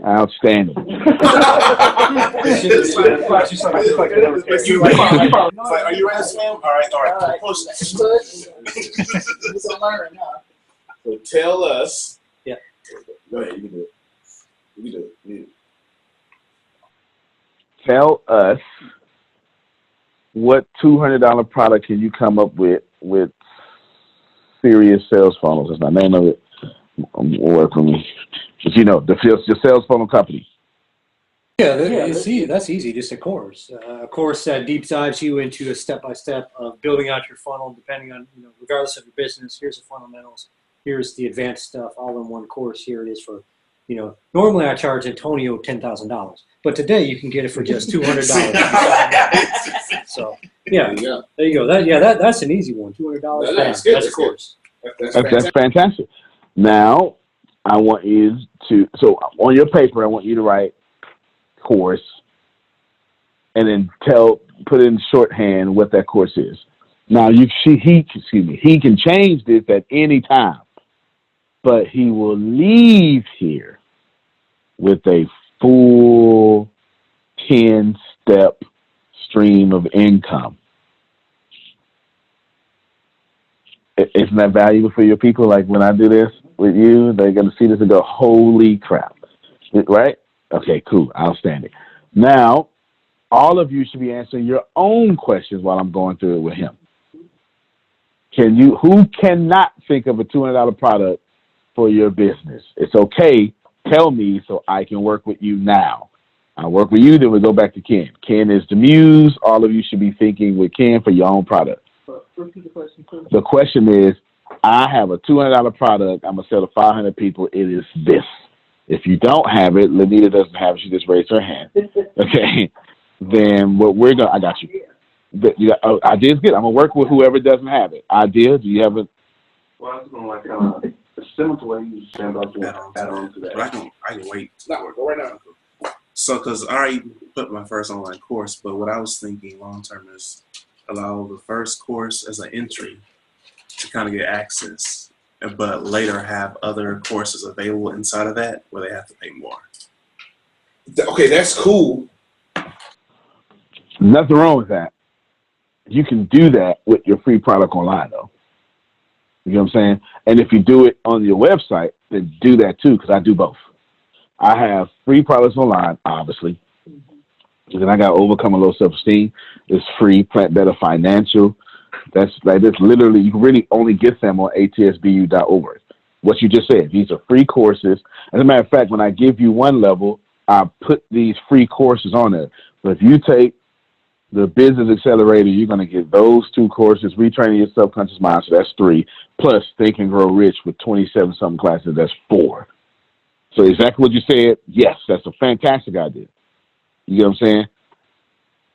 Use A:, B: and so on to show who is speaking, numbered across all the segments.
A: Outstanding.
B: It's like, are you ready, Sam? All right. So tell us.
C: Yeah.
B: Go ahead. You can do it. You can do it.
A: Tell us what $200 product can you come up with serious sales funnels? That's my name of it. Work for me. But your sales funnel company.
C: Yeah, that's easy. Just a course. A course that deep dives you into a step-by-step of building out your funnel, depending on, regardless of your business. Here's the fundamentals. Here's the advanced stuff, all in one course. Here it is for, normally I charge Antonio $10,000, but today you can get it for just $200. So yeah, there you go. That's an easy one. $200. That's a course.
A: That's fantastic. Now, I want you to, so on your paper, I want you to write course and then put in shorthand what that course is. Now, he can change this at any time, but he will leave here with a full 10-step stream of income. Isn't that valuable for your people? Like when I do this with you, they're going to see this and go, holy crap. Right? Okay, cool. Outstanding. Now, all of you should be answering your own questions while I'm going through it with him. Who cannot think of a $200 product for your business? It's okay. Tell me so I can work with you now. I work with you, then we go back to Ken. Ken is the muse. All of you should be thinking with Ken for your own product. The question is, I have a $200 product. I'm going to sell to 500 people. It is this. If you don't have it, Lanita doesn't have it. She just raised her hand. Okay. Then what I got you. Idea's good. I'm going to work with whoever doesn't have it. Idea, do you have it?
D: Well, I was going to it's similar to what you said about add on to that.
B: But I can wait. No, go right now. So, because I already put my first online course, but what I was thinking long term is allow the first course as an entry to kind of get access, but later have other courses available inside of that where they have to pay more. Okay, that's cool.
A: Nothing wrong with that. You can do that with your free product online, though. You know what I'm saying? And if you do it on your website, then do that too, because I do both. I have free products online, obviously. And then I got to overcome a low self-esteem. It's free, Plant Better Financial. That's literally, you can really only get them on atsbu.org. What you just said, these are free courses. As a matter of fact, when I give you one level, I put these free courses on there. But if you take the Business Accelerator, you're going to get those 2 courses, Retraining Your Subconscious Mind, so that's 3, plus Think and Grow Rich with 27-something classes, that's 4. So exactly what you said, yes, that's a fantastic idea. You get what I'm saying?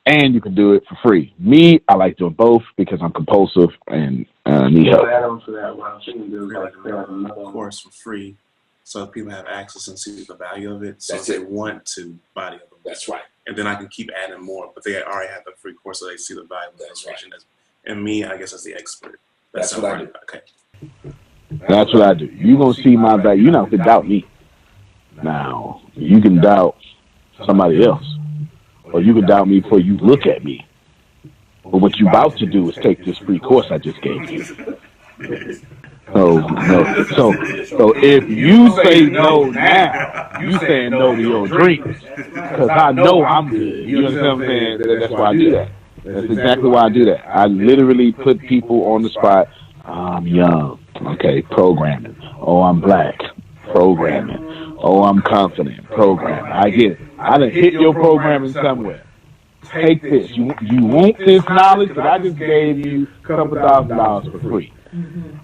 A: And you can do it for free. Me, I like doing both because I'm compulsive and need help.
D: Add on to that, what I'm thinking is like
B: another course for free so people have access and see the value of it. So they want to buy the other one.
E: That's right.
B: And then I can keep adding more, but they already have the free course so they see the value of the information. Right. And me, I guess, as the expert.
E: That's what I do.
B: Okay.
A: That's what I do. You're going to see my value. You're not going to doubt me. Now, you can doubt somebody else. Or you can doubt me before you look at me. But what you're about to do is take this free course I just gave you. So if you say no now, you saying no to your dreams. Because I know I'm good. You understand what I'm saying? That's why I do that. That's exactly why I do that. I literally put people on the spot. I'm young. Okay, programming. Oh, I'm black. Programming. Oh, I'm confident. Programming. I get it. I done hit your programming somewhere. Take this. You want this knowledge that I just gave you a couple $1,000 for free.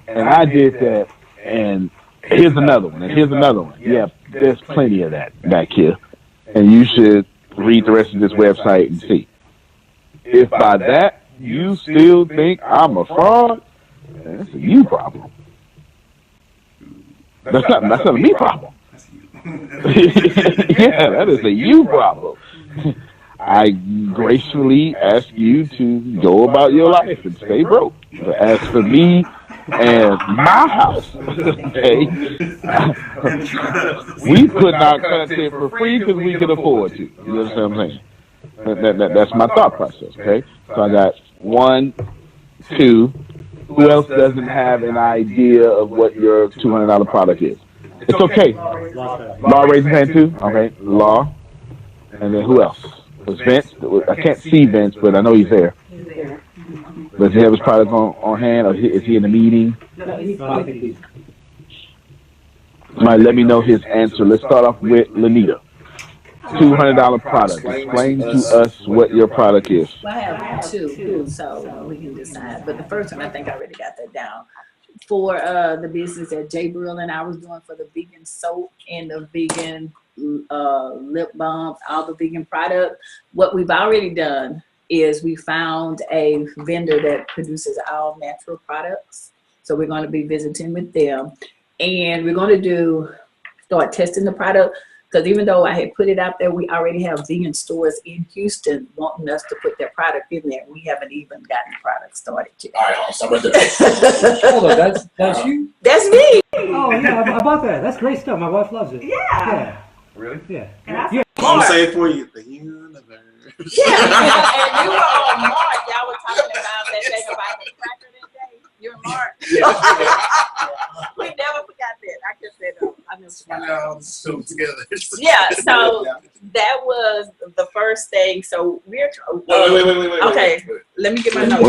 A: And I did that, and here's another one, and here's another one. Yeah, there's plenty of that back here. And you should read the rest of this website and see. If by that you still think I'm a fraud, that's a you problem. That's not a me problem. Yeah, that is a you problem. I gracefully ask you to go about your life and stay broke. But as for me, And my house, okay, we putting out content for free because we can afford to. You understand what I'm saying? That's my thought process, okay? So I got one, two. Who else doesn't have an idea of what your $200 product is? It's okay. Law raising hand too. Okay, Law, and then who else? Was Vince? I can't see Vince, but I know he's there. Does he have his product on hand, or is he in the meeting? Somebody let me know his answer. Let's start off with Lanita. $200 product. Explain to us what your product is.
E: Well, I have two, so we can decide. But the first one, I think I already got that down. For the business that Jay Brill and I was doing for the vegan soap and the vegan lip balm, all the vegan product, what we've already done is we found a vendor that produces all natural products. So we're going to be visiting with them. And we're going to start testing the product. Because even though I had put it out there, we already have vegan stores in Houston wanting us to put their product in there. We haven't even gotten the product started yet.
B: All right, I'll stop right there.
C: Hold on, that's you?
E: That's me.
F: Oh yeah, I bought that. That's great stuff. My wife loves it.
E: Yeah.
B: Really?
F: Yeah.
E: And
B: I'm saying for you, the universe.
E: Yeah. And we were on Mark. Y'all were talking about that thing about the cracker that day. You're Mark. We never forgot that. I just said, I never forgot that.
B: Together.
E: Yeah, so that was the first thing. So we're
B: wait.
E: okay. Let me get my notes.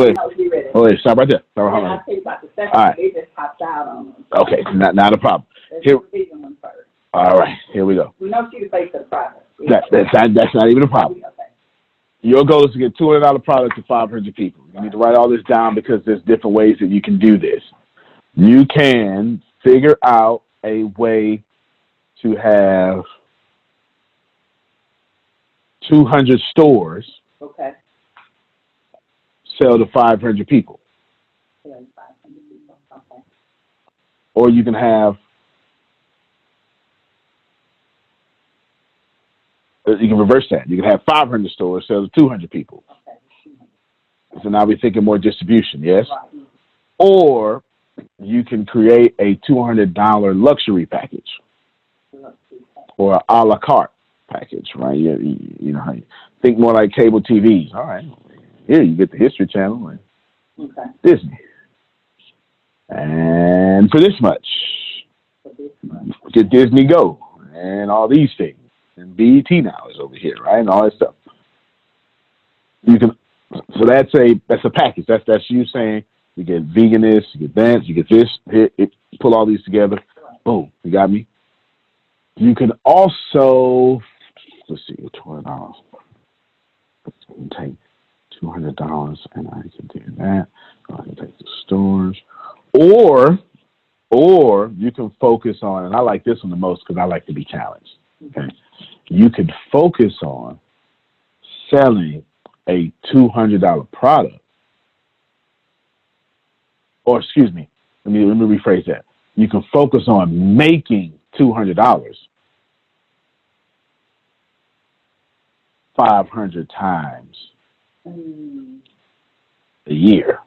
A: Wait, stop right there. Stop right
E: I'll tell you about the second.
A: All right.
E: They just popped out on them.
A: Okay, not a problem. Here,
E: The vegan one first.
A: all right, here we go.
E: We know she's the face of the product.
A: That's not even a problem.
E: Okay.
A: Your goal is to get $200 product to 500 people. You need to write all this down because there's different ways that you can do this. You can figure out a way to have 200 stores
E: Okay.
A: sell to 500 people.
E: 500 people. Okay.
A: Or you can have, you can reverse that. You can have 500 stores sell to 200 people.
E: Okay.
A: So now we're thinking more distribution, yes?
E: Right.
A: Or you can create a $200 luxury package or a la carte package, right? You know, think more like cable TVs. All right. Here you get the History Channel and Disney. And for this much, get Disney Go and all these things. And BET now is over here, right? And all that stuff. You can, so that's a package. That's you saying you get veganist, you get that, you get this, pull all these together. Boom, you got me. You can also, let's see, $200. Take $200 and I can do that. I can take the stores. Or you can focus on, and I like this one the most because I like to be challenged. Okay. You could focus on selling a $200 product. Or excuse me, let me rephrase that. You can focus on making $200 500 times a year.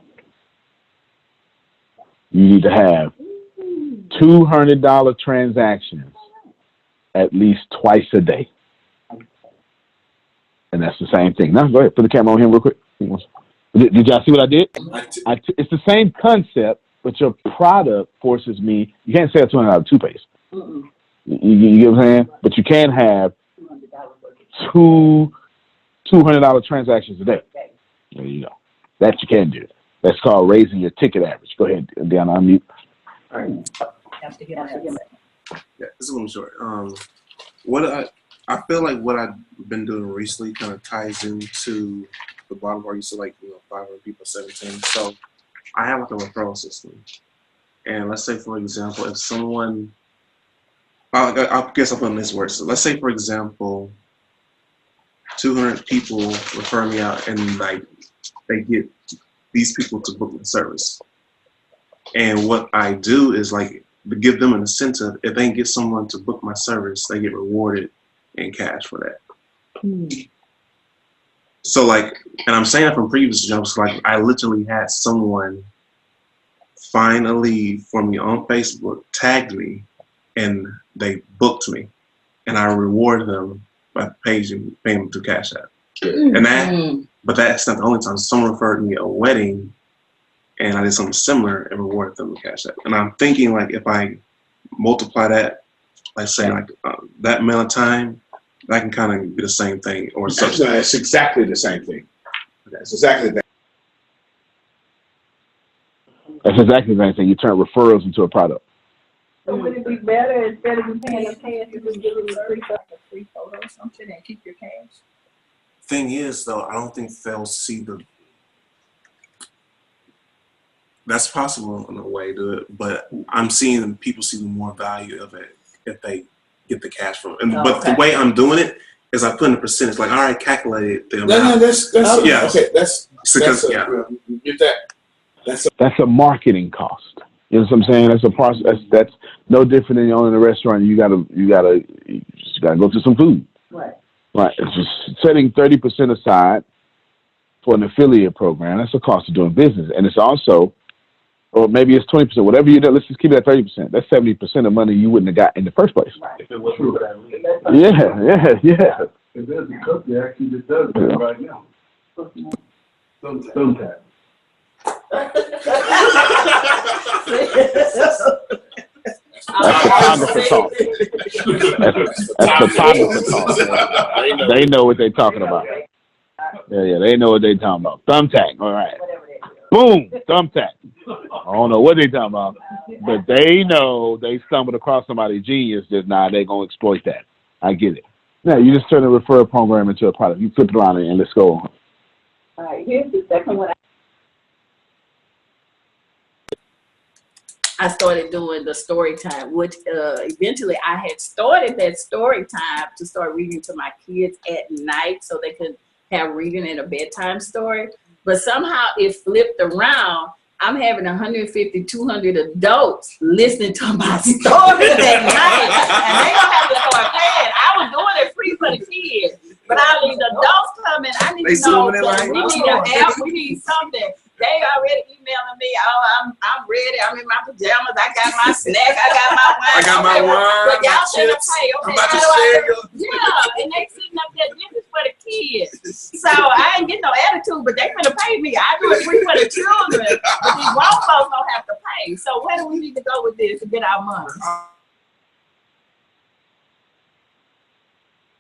A: You need to have $200 transactions at least twice a day. And that's the same thing. Now, go ahead. Put the camera on him real quick. Did y'all see what I did? It's the same concept, but your product forces me. You can't sell $200 toothpaste. You get what I'm saying? But you can have $200 transactions a day. There you go. That you can do. That's called raising your ticket average. Go ahead, Deanna, unmute.
B: All right. Yeah, this is a little short. What I feel like what I've been doing recently kind of ties into the bottom where you said 500 people, 17. So I have like a referral system, and let's say for example, if someone, I guess I'll put in this word. So let's say for example, 200 people refer me out, and they get these people to book the service. And what I do is to give them an incentive. If they get someone to book my service, they get rewarded in cash for that. So and I'm saying that from previous jobs, I literally had someone find a lead for me on Facebook, tagged me, and they booked me, and I reward them by paying them through Cash App. And but that's not the only time. Someone referred me a wedding, and I did something similar and rewarded them with Cash App. And I'm thinking, like, if I multiply that, like say like that amount of time, that can kind of be the same thing, or something.
A: No, it's exactly the same thing. It's exactly that. That's exactly the same thing. You turn referrals into a product.
E: So would it be better instead of you paying them cash, you just give them a free photo or something and keep your cash?
B: Thing is, though, I don't think they'll see the. That's possible in a way, but I'm seeing people see the more value of it if they get the cash from it. But the way I'm doing it is I put in a percentage, like, all right, calculate the amount.
A: No, that's
B: yeah.
A: Okay, that's get that. That's a marketing cost. You know what I'm saying? That's a process. That's no different than owning a restaurant. You gotta go to some food.
E: Right.
A: Right. It's just setting 30% aside for an affiliate program. That's the cost of doing business, and it's also, or maybe it's 20%. Whatever you do, let's just keep it at 30%. That's 70% of money you wouldn't have got in the first place.
E: Right.
D: If it was true.
A: Yeah.
D: If there's a company actually that does that right now. Sometimes.
A: That's photographer talk. That's photographer talk. They know what they're talking about. Yeah, they know what they're talking about. Thumbtack, all right. Boom, thumbtack. I don't know what they're talking about, but they know they stumbled across somebody genius that now they're going to exploit that. I get it. Now, you just turn a referral program into a product. You flip it around and let's go on.
E: All right, here's the second one. I started doing the story time, which eventually I had started that story time to start reading to my kids at night so they could have reading in a bedtime story. But somehow it flipped around. I'm having 150, 200 adults listening to my stories at night, and they don't have to start paying. I was doing it free for the kids, but I need adults coming. I need to know we need an app, we need something. They already emailing me. Oh, I'm ready. I'm in my pajamas. I got my snack. I got my wine.
B: I got my wine.
E: But y'all finna pay. Okay,
B: I'm about to share your.
E: Yeah, and they sitting up there. This is for the kids. So I ain't getting no attitude, but they finna pay me. I do it free for the children, but these grown folks don't have to pay. So where do we need to go with this to get our money?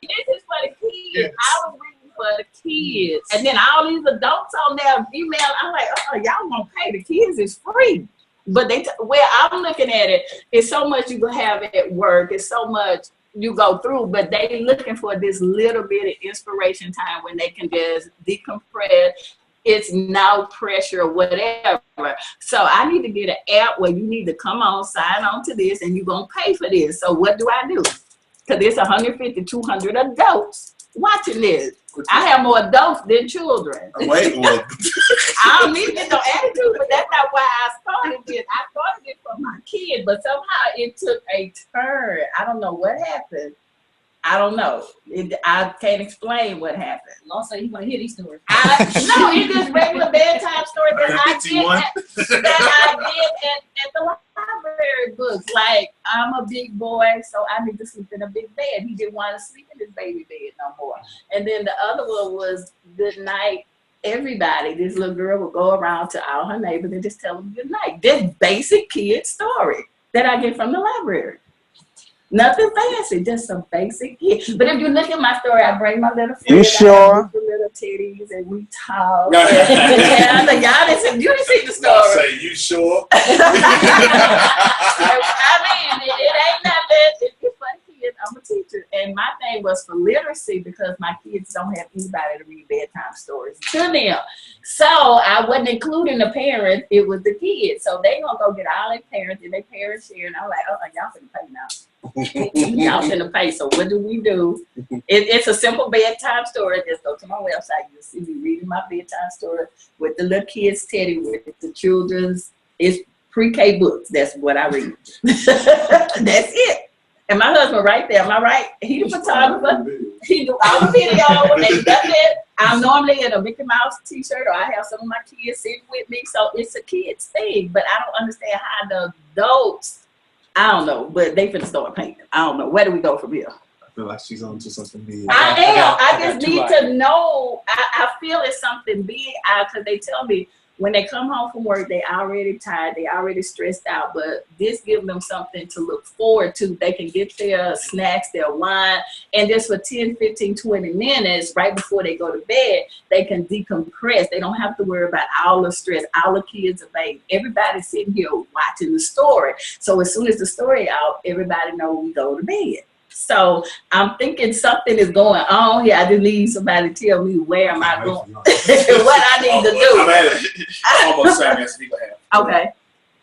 E: This is for the kids. Yes. I was reading for the kids, and then all these adults on there email. I'm like, oh, y'all won't pay. The kids is free, but where I'm looking at it, it's so much you can have at work. It's so much you go through, but they looking for this little bit of inspiration time when they can just decompress. It's no pressure or whatever. So I need to get an app where you need to come on, sign on to this, and you're gonna pay for this. So what do I do? Because it's 150, 200 adults watching this. I have more adults than children.
B: Wait, well.
E: I don't need to get no attitude, but that's not why I started this. I started it for my kid, but somehow it took a turn. I don't know what happened. I don't know. I can't explain what happened.
G: Also, you want to hear these stories?
E: No, it's just regular bedtime stories that I did at the library books. Like, I'm a big boy, so I need to sleep in a big bed. He didn't want to sleep in his baby bed no more. And then the other one was good night, everybody. This little girl would go around to all her neighbors and just tell them good night. This basic kid story that I get from the library. Nothing fancy, just some basic kid. But if you look at my story, I bring my little friend.
A: You sure?
E: With the little titties, and we talk. And you didn't see the story.
B: No, say, you sure?
E: I mean, it ain't nothing. It's for the kids. I'm a teacher. And my thing was for literacy because my kids don't have anybody to read bedtime stories to them. So I wasn't including the parents. It was the kids. So they going to go get all their parents and their parents share. And I'm like, oh, y'all finna pay now. Y'all finna pay. So what do? It's a simple bedtime story. Just go to my website. You'll see me reading my bedtime story with the little kids teddy, with the children's. It's pre-K books. That's what I read. That's it. And my husband right there. Am I right? He the photographer. He do all the video. And that's it. I'm normally in a Mickey Mouse t-shirt, or I have some of my kids sitting with me, so it's a kid's thing. But I don't understand how the adults, I don't know, but they finna start painting. I don't know. Where do we go from here?
B: I feel like she's on to something big.
E: I just need to know. I feel it's something big because they tell me when they come home from work, they already tired, they already stressed out, but this gives them something to look forward to. They can get their snacks, their wine, and just for 10, 15, 20 minutes right before they go to bed, they can decompress. They don't have to worry about all the stress. All the kids are baby. Everybody's sitting here watching the story. So as soon as the story out, everybody knows we go to bed. So I'm thinking something is going on here. I just need somebody to tell me where am I going, what I need to do.
B: I'm almost saying that's legal half.
E: Okay.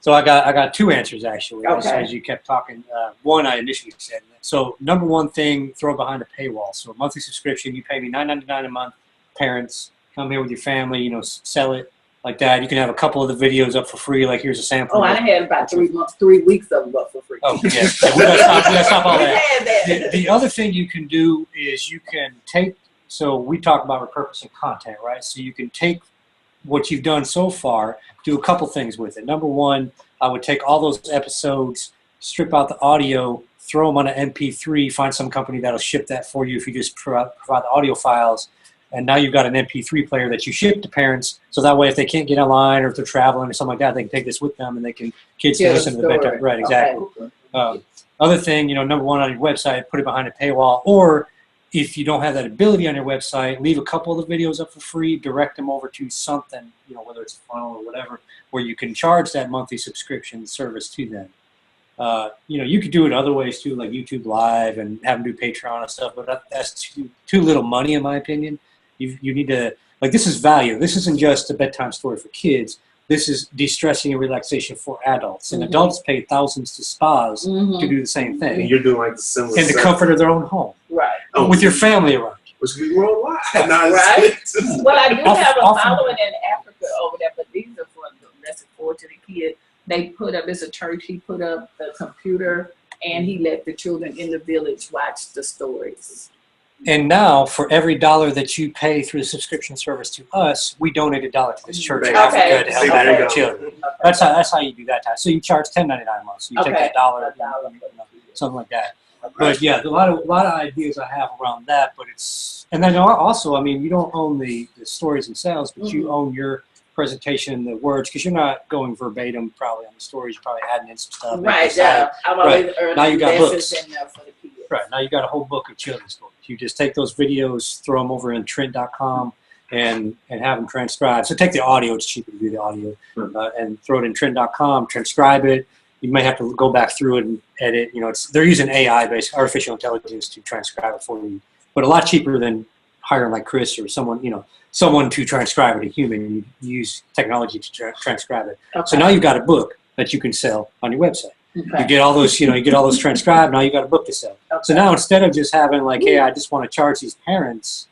C: So I got two answers actually.
E: Okay.
C: As you kept talking, one I initially said. So number one thing, throw behind a paywall. So a monthly subscription, you pay me $9.99 a month. Parents come here with your family, you know, sell it like that. You can have a couple of the videos up for free. Like here's a sample.
E: Oh, I had about 3 weeks of them up for free.
C: Oh yeah, we gotta stop all that.
E: Had that.
C: The other thing you can do is you can take. So we talk about repurposing content, right? So you can take what you've done so far, do a couple things with it. Number one, I would take all those episodes, strip out the audio, throw them on an MP3, find some company that'll ship that for you if you just provide the audio files. And now you've got an MP3 player that you ship to parents, so that way if they can't get online or if they're traveling or something like that, they can take this with them and they can kids can listen to the bedtime. Right, exactly. Okay. Other thing, you know, number one on your website, put it behind a paywall, or if you don't have that ability on your website, leave a couple of the videos up for free, direct them over to something, you know, whether it's a funnel or whatever, where you can charge that monthly subscription service to them. You know, you could do it other ways too, like YouTube Live and have them do Patreon and stuff, but that's too little money in my opinion. You need to, like, this is value. This isn't just a bedtime story for kids. This is de-stressing and relaxation for adults. And adults pay thousands to spas to do the same thing.
B: And you're doing like the similar
C: in the comfort of their own home.
E: Right.
C: With your family around you.
B: Which can be worldwide.
E: Right. Well, I do have a following in Africa over there, but these are for the lesson forward to the kid. They put up, it's a church, he put up the computer and he let the children in the village watch the stories.
C: And now, for every dollar that you pay through the subscription service to us, we donate $1 to this church in Africa to help out our children. That's how you do that. So you charge $10.99 a month. So you take that dollar, something like that. But yeah, a lot of ideas I have around that. But it's, and then also, I mean, you don't own the stories themselves, but you own your presentation and the words, because you're not going verbatim probably on the stories. You're probably adding in some stuff.
E: Right. Yeah. I'm always earning
C: now you got books.
E: in there for the kids.
C: Right. Now you got a whole book of children's stories. You just take those videos, throw them over in Trent.com and have them transcribed. So take the audio, it's cheaper to do the audio, and throw it in Trent.com, transcribe it. You may have to go back through it and edit. You know, they're using AI, based artificial intelligence, to transcribe it for you, but a lot cheaper than hiring like Chris or someone, you know, someone to transcribe it, a human. You use technology to transcribe it. Okay. So now you've got a book that you can sell on your website. Okay. You get all those, you get all those transcribed. Now you got a book to sell. Okay. So now instead of just having like, hey, I just want to charge these parents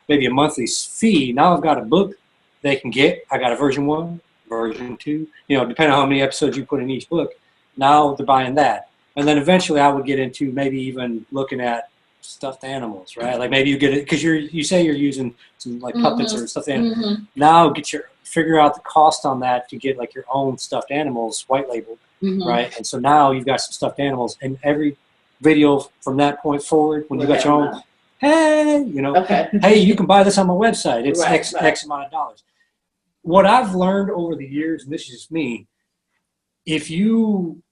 C: maybe a monthly fee, now I've got a book they can get. I got a version 1, version 2. Depending on how many episodes you put in each book. Now they're buying that, and then eventually I would get into maybe even looking at stuffed animals, right? Like maybe you get it because you say you're using some like puppets or stuffed animals. Now figure out the cost on that to get like your own stuffed animals white labeled. Right, and so now you've got some stuffed animals, and every video from that point forward, when you got your own, hey, hey, you can buy this on my website. It's X amount of dollars. What I've learned over the years, and this is just me, if you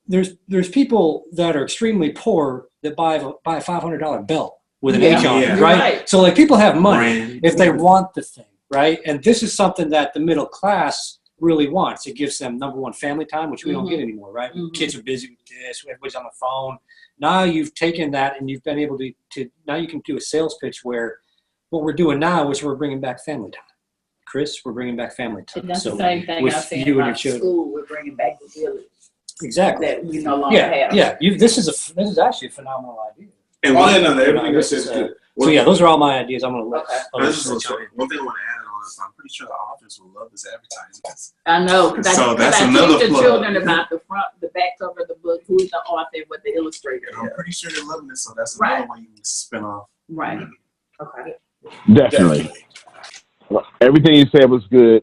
C: there's people that are extremely poor that buy a $500 belt with an H on it, right? So like people have money if they want the thing, right? And this is something that the middle class really wants. It gives them, number one, family time, which we don't get anymore, right? Kids are busy with this, everybody's on the phone. Now you've taken that and you've been able to now you can do a sales pitch where what we're doing now is we're bringing back family time. Chris, we're bringing back family time.
E: And that's the same thing I said about school. We're bringing back the village.
C: Exactly.
E: That we no longer have.
C: Yeah. This is actually a phenomenal idea.
B: And everything you said.
C: So yeah, those are all my ideas. I'm going to let.
B: One thing I want to add on is I'm pretty sure the authors will love this advertisement.
E: I know.
B: So that's
E: I
B: another
E: teach the
B: plug.
E: children about the back cover of the book, who is the author, what the illustrator.
B: I'm pretty sure they're loving this. So that's another one you can spin off.
E: Right. Okay.
A: Definitely. Everything you said was good.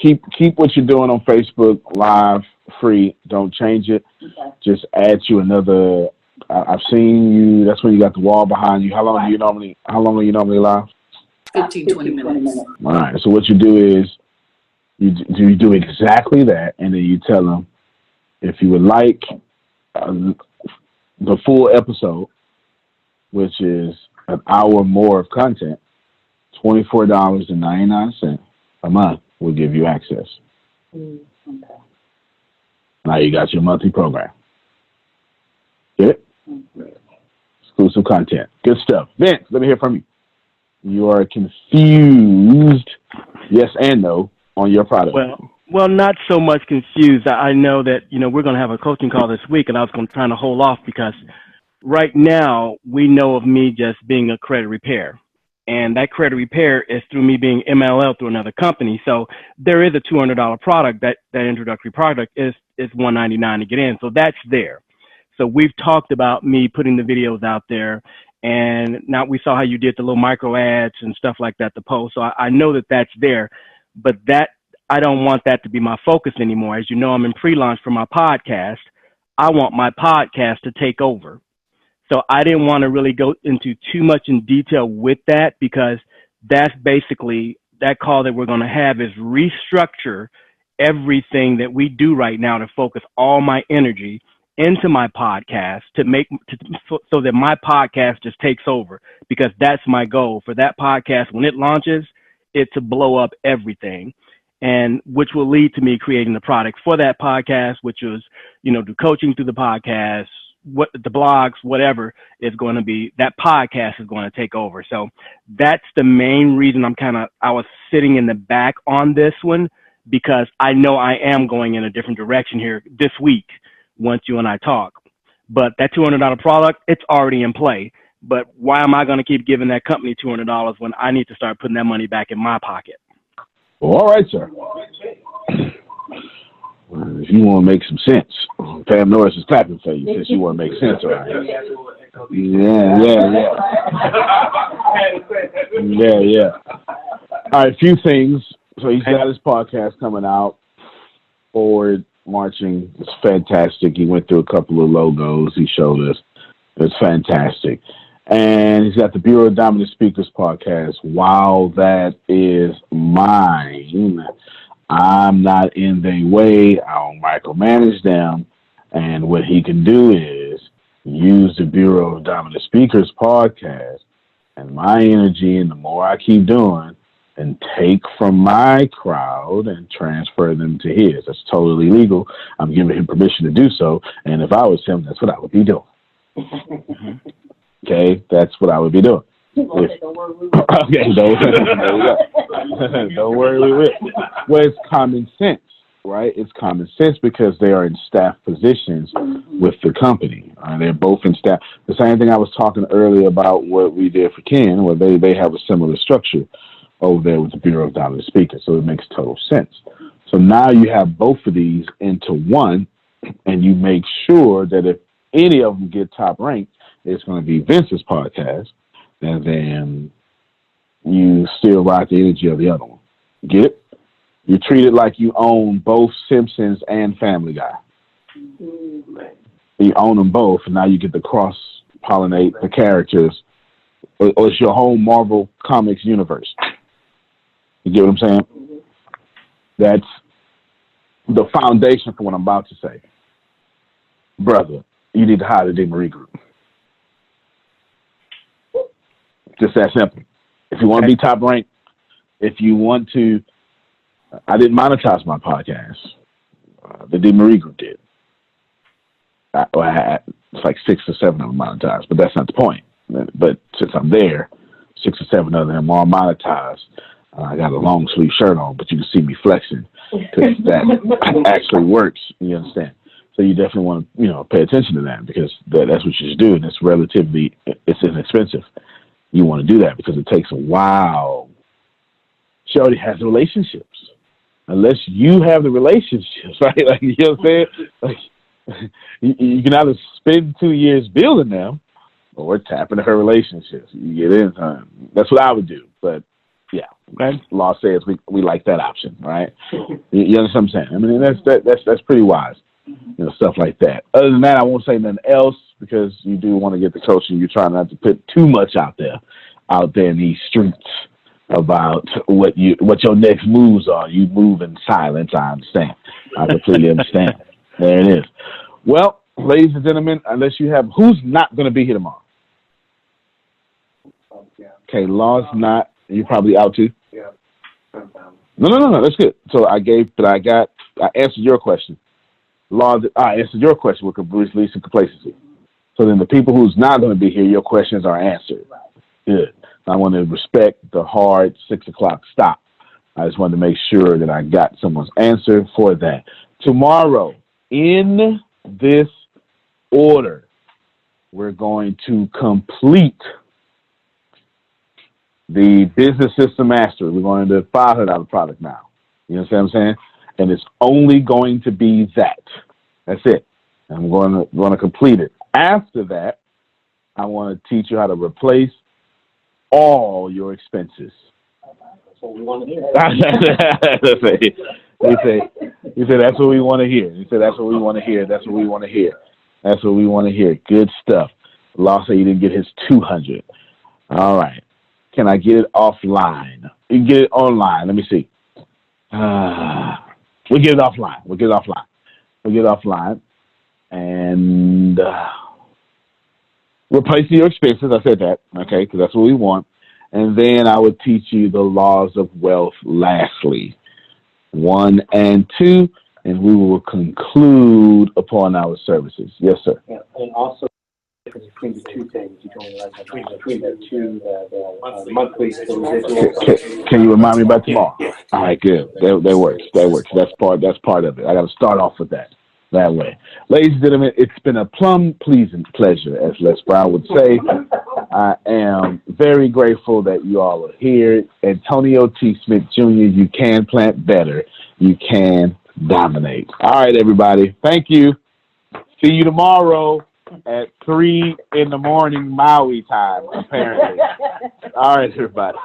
A: Keep what you're doing on Facebook Live free. Don't change it.
E: Okay.
A: Just add you another. I've seen you. That's when you got the wall behind you. How long are you normally live?
E: 15, 20 minutes.
A: All right. So what you do is you do exactly that, and then you tell them if you would like the full episode, which is an hour more of content, $24.99 a month will give you access.
E: Okay.
A: Now you got your monthly program. Get it? Exclusive content. Good stuff. Vince, let me hear from you. You are confused, yes and no, on your product.
G: Well, not so much confused. I know that, we're going to have a coaching call this week, and I was trying to hold off because right now we know of me just being a credit repair. And that credit repair is through me being MLL through another company. So there is a $200 product. That introductory product is $199 to get in. So that's there. So we've talked about me putting the videos out there. And now we saw how you did the little micro ads and stuff like that to post. So I know that that's there. But I don't want that to be my focus anymore. As you know, I'm in pre-launch for my podcast. I want my podcast to take over. So I didn't want to really go into too much in detail with that because that's basically that call that we're going to have is restructure everything that we do right now to focus all my energy into my podcast so that my podcast just takes over, because that's my goal for that podcast. When it launches, it to blow up everything, and which will lead to me creating the product for that podcast, which is, do coaching through the podcast, what the blogs, whatever is going to be, that podcast is going to take over. So that's the main reason I was sitting in the back on this one, because I know I am going in a different direction here this week once you and I talk. But that $200 product, it's already in play. But why am I going to keep giving that company $200 when I need to start putting that money back in my pocket?
A: Well, all right, sir. If you want to make some sense, Pam Norris is clapping for you since you want to make sense around here. Yeah. All right, a few things. So he's got his podcast coming out, Forward Marching. It's fantastic. He went through a couple of logos. He showed us. It's fantastic. And he's got the Bureau of Dominant Speakers podcast. While that is mine, I'm not in their way. I don't micromanage them. And what he can do is use the Bureau of Dominant Speakers podcast and my energy, and the more I keep doing, and take from my crowd and transfer them to his. That's totally legal. I'm giving him permission to do so. And if I was him, that's what I would be doing. Okay, that's what I would be doing. Okay, don't worry, we will. Well, it's common sense, right? It's common sense because they are in staff positions with the company. They're both in staff. The same thing I was talking earlier about what we did for Ken, where they have a similar structure over there with the Bureau of Dominant Speakers. So it makes total sense. So now you have both of these into one, and you make sure that if any of them get top ranked, it's going to be Vince's podcast, and then you still ride the energy of the other one. Get it? You treat it like you own both Simpsons and Family Guy. You own them both, and now you get to cross-pollinate the characters. Or it's your whole Marvel Comics universe. You get what I'm saying? That's the foundation for what I'm about to say. Brother, you need to hire the DeMarie Group. Just that simple. If you want to be top ranked, if you want to, I didn't monetize my podcast. The DeMarie Group did. It's like 6 or 7 of them monetized, but that's not the point. But since I'm there, 6 or 7 of them are monetized. I got a long sleeve shirt on, but you can see me flexing because that actually works. You understand? So you definitely want to, pay attention to that because that's what you should do, and it's inexpensive. You want to do that because it takes a while. She already has relationships. Unless you have the relationships, right? Like, you know what I'm saying? Like, you can either spend 2 years building them, or tap into her relationships. You get in. That's what I would do. But yeah,
G: Okay.
A: law says we like that option, right? You understand what I'm saying? I mean, that's pretty wise. Stuff like that. Other than that, I won't say nothing else because you do want to get the coaching. You're trying not to put too much out there in these streets about what your next moves are. You move in silence. I understand. I completely understand. There it is. Well, ladies and gentlemen, unless you have, who's not going to be here tomorrow? Okay, Law's not. You're probably out too.
D: Yeah.
A: No. That's good. So I answered your question. Law, I answered your question with release and complacency. So then the people who's not going to be here, your questions are answered. Good. I want to respect the hard 6 o'clock stop. I just wanted to make sure that I got someone's answer for that. Tomorrow, in this order, we're going to complete the business system mastery. We're going to $500 product now. You understand what I'm saying? And it's only going to be that. That's it. And we're going to complete it. After that, I want to teach you how to replace all your expenses.
D: That's what we want to hear.
A: He said, that's what we want to hear. He said, that's what we want to hear. That's what we want to hear. That's what we want to hear. Good stuff. Law said he didn't get his 200. All right. Can I get it offline? You can get it online. Let me see. We'll get it offline. And replace your expenses. I said that, okay, because that's what we want. And then I would teach you the laws of wealth lastly. 1 and 2, and we will conclude upon our services. Yes, sir.
D: Yeah, and also between the two things, you told me like between the two, the monthly.
A: Can you remind me about tomorrow? All right, good. That works. That's part of it. I got to start off with that way. Ladies and gentlemen, it's been a plum-pleasing pleasure, as Les Brown would say. I am very grateful that you all are here. Antonio T. Smith Jr., you can plant better. You can dominate. All right, everybody. Thank you. See you tomorrow at 3 in the morning Maui time, apparently. All right, everybody.